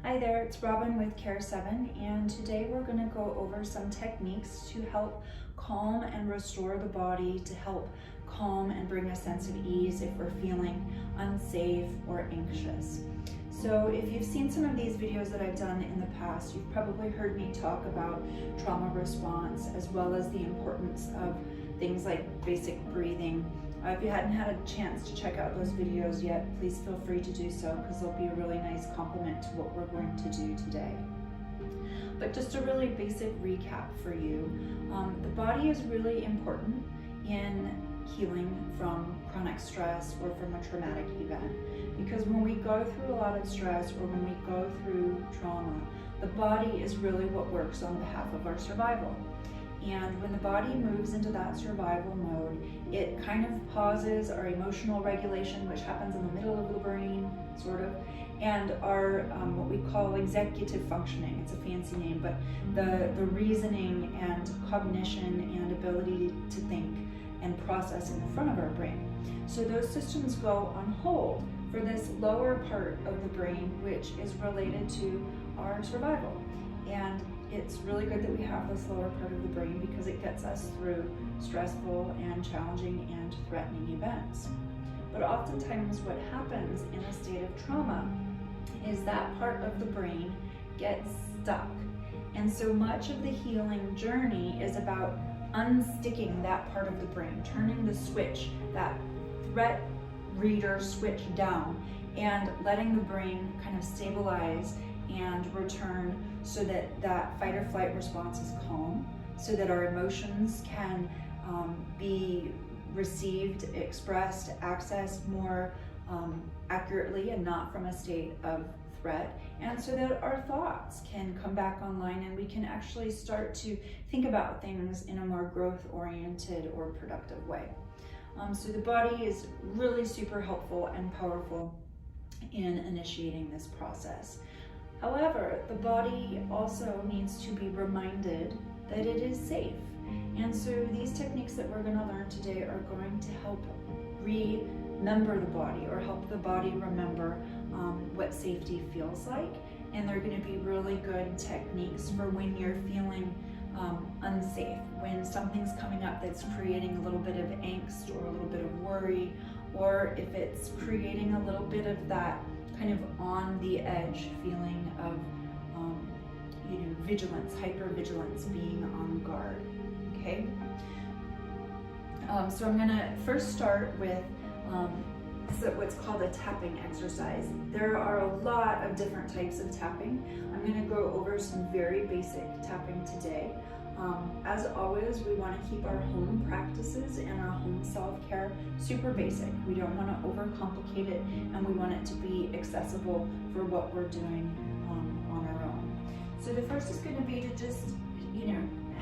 Hi there, it's Robin with Care7, and today we're going to go over some techniques to help calm and restore the body, to help calm and bring a sense of ease if we're feeling unsafe or anxious. So if you've seen some of these videos that I've done in the past, you've probably heard me talk about trauma response as well as the importance of things like basic breathing. If you hadn't had a chance to check out those videos yet, please feel free to do so because they'll be a really nice complement to what we're going to do today. But just a really basic recap for you. The body is really important in healing from chronic stress or from a traumatic event, because when we go through a lot of stress or when we go through trauma, the body is really what works on behalf of our survival. And when the body moves into that survival mode, it kind of pauses our emotional regulation, which happens in the middle of the brain, sort of, and our what we call executive functioning. It's a fancy name, but the reasoning and cognition and ability to think and process in the front of our brain. So those systems go on hold for this lower part of the brain, which is related to our survival. And it's really good that we have this lower part of the brain because it gets us through stressful and challenging and threatening events. But oftentimes what happens in a state of trauma is that part of the brain gets stuck. And so much of the healing journey is about unsticking that part of the brain, turning the switch, that threat reader switch down, and letting the brain kind of stabilize and return so that that fight or flight response is calm, so that our emotions can be received, expressed, accessed more accurately and not from a state of threat, and so that our thoughts can come back online and we can actually start to think about things in a more growth-oriented or productive way. So the body is really super helpful and powerful in initiating this process. However, the body also needs to be reminded that it is safe. And so these techniques that we're going to learn today are going to help remember the body, or help the body remember what safety feels like. And they're going to be really good techniques for when you're feeling unsafe, when something's coming up that's creating a little bit of angst or a little bit of worry, or if it's creating a little bit of that kind of on the edge feeling of vigilance, hypervigilance, being on guard. Okay. So I'm gonna first start with what's called a tapping exercise. There are a lot of different types of tapping. I'm gonna go over some very basic tapping today. As always, we want to keep our home practices and our home self-care super basic. We don't want to overcomplicate it, and we want it to be accessible for what we're doing on our own. So the first is going to be to just,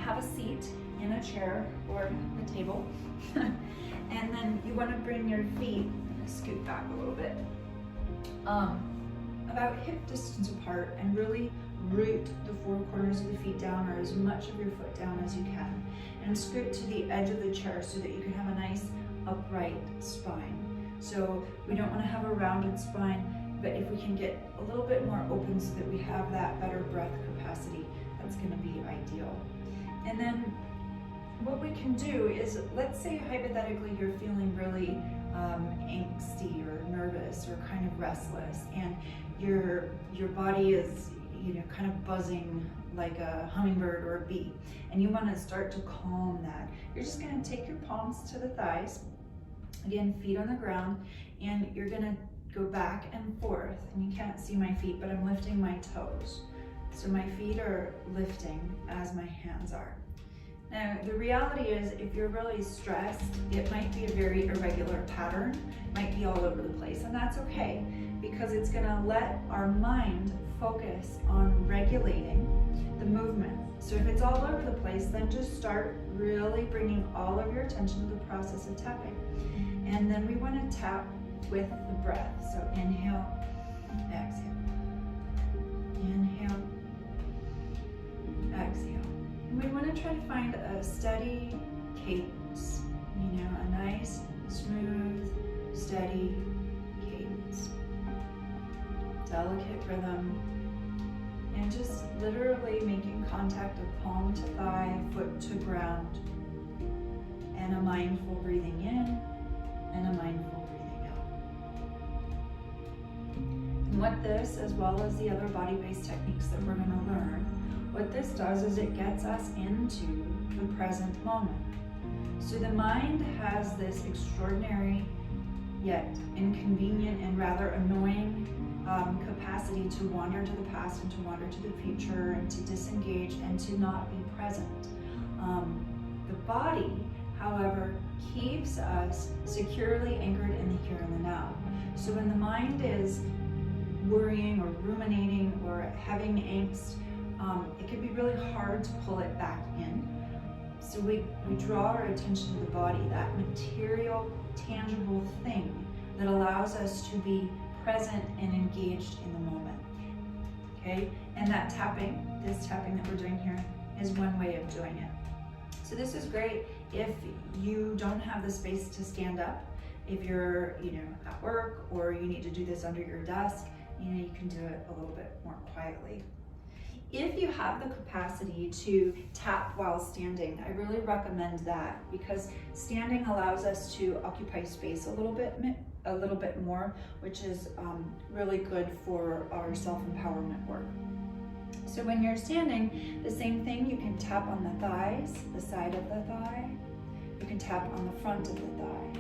have a seat in a chair or a table, and then you want to bring your feet, scoot back a little bit, about hip distance apart, and really root the four corners of the feet down, or as much of your foot down as you can, and scoot to the edge of the chair so that you can have a nice upright spine. So we don't want to have a rounded spine, but if we can get a little bit more open so that we have that better breath capacity, that's going to be ideal. And then what we can do is, let's say hypothetically you're feeling really angsty or nervous or kind of restless, and your body is kind of buzzing like a hummingbird or a bee, and you want to start to calm that. You're just going to take your palms to the thighs, again, feet on the ground, and you're going to go back and forth. And you can't see my feet, but I'm lifting my toes. So my feet are lifting as my hands are. Now, the reality is, if you're really stressed, it might be a very irregular pattern, it might be all over the place, and that's okay, because it's going to let our mind focus on regulating the movement. So if it's all over the place, then just start really bringing all of your attention to the process of tapping. And then we want to tap with the breath. So inhale, exhale, inhale, exhale. And we want to try to find a steady cadence, a nice, smooth, steady cadence. Delicate rhythm, And just literally making contact of palm to thigh, foot to ground. And a mindful breathing in and a mindful breathing out. And what this, as well as the other body-based techniques that we're going to learn, what this does is it gets us into the present moment. So the mind has this extraordinary yet inconvenient and rather annoying capacity to wander to the past and to wander to the future and to disengage and to not be present. The body, however, keeps us securely anchored in the here and the now. So when the mind is worrying or ruminating or having angst, it can be really hard to pull it back in. So we draw our attention to the body, that material, tangible thing that allows us to be present and engaged in the moment. Okay? And that tapping, this tapping that we're doing here, is one way of doing it. So this is great if you don't have the space to stand up, if you're, at work, or you need to do this under your desk, you can do it a little bit more quietly. If you have the capacity to tap while standing, I really recommend that, because standing allows us to occupy space a little bit more, which is really good for our self-empowerment work. So when you're standing, the same thing, you can tap on the thighs, the side of the thigh. You can tap on the front of the thigh.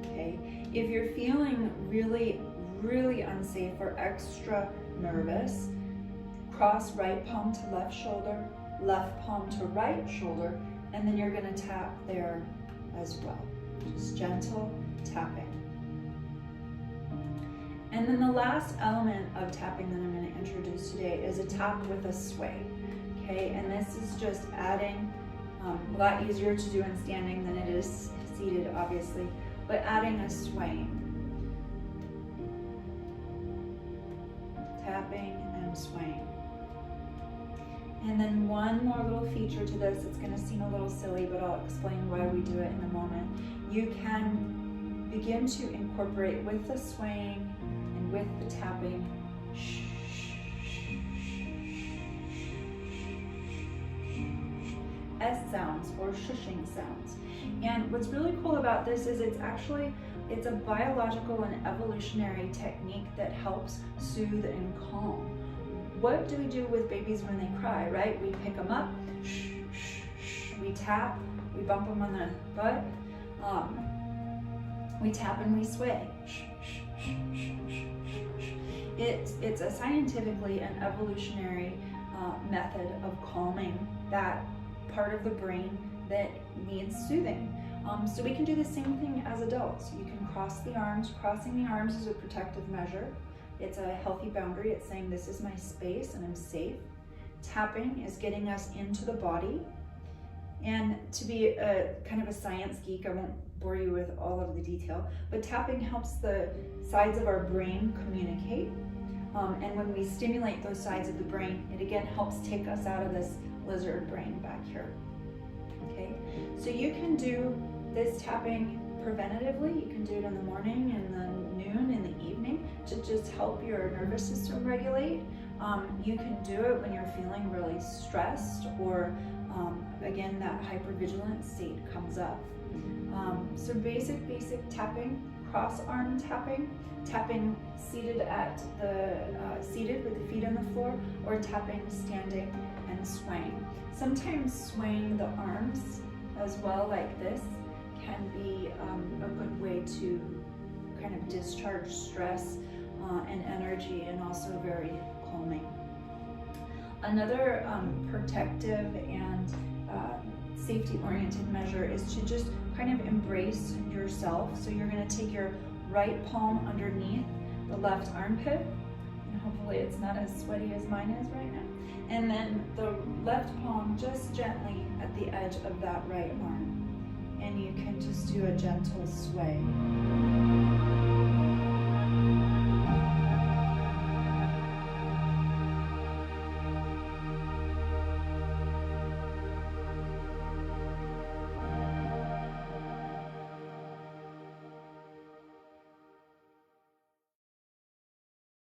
Okay. If you're feeling really, really unsafe or extra nervous, cross right palm to left shoulder, left palm to right shoulder, and then you're going to tap there as well. Just gentle tapping. And then the last element of tapping that I'm going to introduce today is a tap with a sway. Okay, and this is just adding, a lot easier to do in standing than it is seated, obviously, but adding a swaying. Tapping and swaying. And then one more little feature to this, it's going to seem a little silly, but I'll explain why we do it in a moment. You can begin to incorporate with the swaying and with the tapping, S sounds or shushing sounds. And what's really cool about this is it's a biological and evolutionary technique that helps soothe and calm. What do we do with babies when they cry, right? We pick them up, we tap, we bump them on the butt, we tap and we sway. It's a scientifically and evolutionary method of calming that part of the brain that needs soothing. So we can do the same thing as adults. You can cross the arms. Crossing the arms is a protective measure. It's a healthy boundary. It's saying this is my space and I'm safe. Tapping is getting us into the body. And to be a kind of a science geek, I won't bore you with all of the detail, but tapping helps the sides of our brain communicate. And when we stimulate those sides of the brain, it again helps take us out of this lizard brain back here. Okay, so you can do this tapping preventatively. You can do it in the morning and the noon and the evening to just help your nervous system regulate. You can do it when you're feeling really stressed or again, that hypervigilant state comes up. So basic tapping, cross arm tapping, tapping seated seated with the feet on the floor, or tapping standing and swaying. Sometimes swaying the arms as well, like this, can be a good way to kind of discharge stress and energy, and also very calming. Another protective and safety-oriented measure is to just kind of embrace yourself. So you're going to take your right palm underneath the left armpit, and hopefully it's not as sweaty as mine is right now. And then the left palm just gently at the edge of that right arm. And you can just do a gentle sway.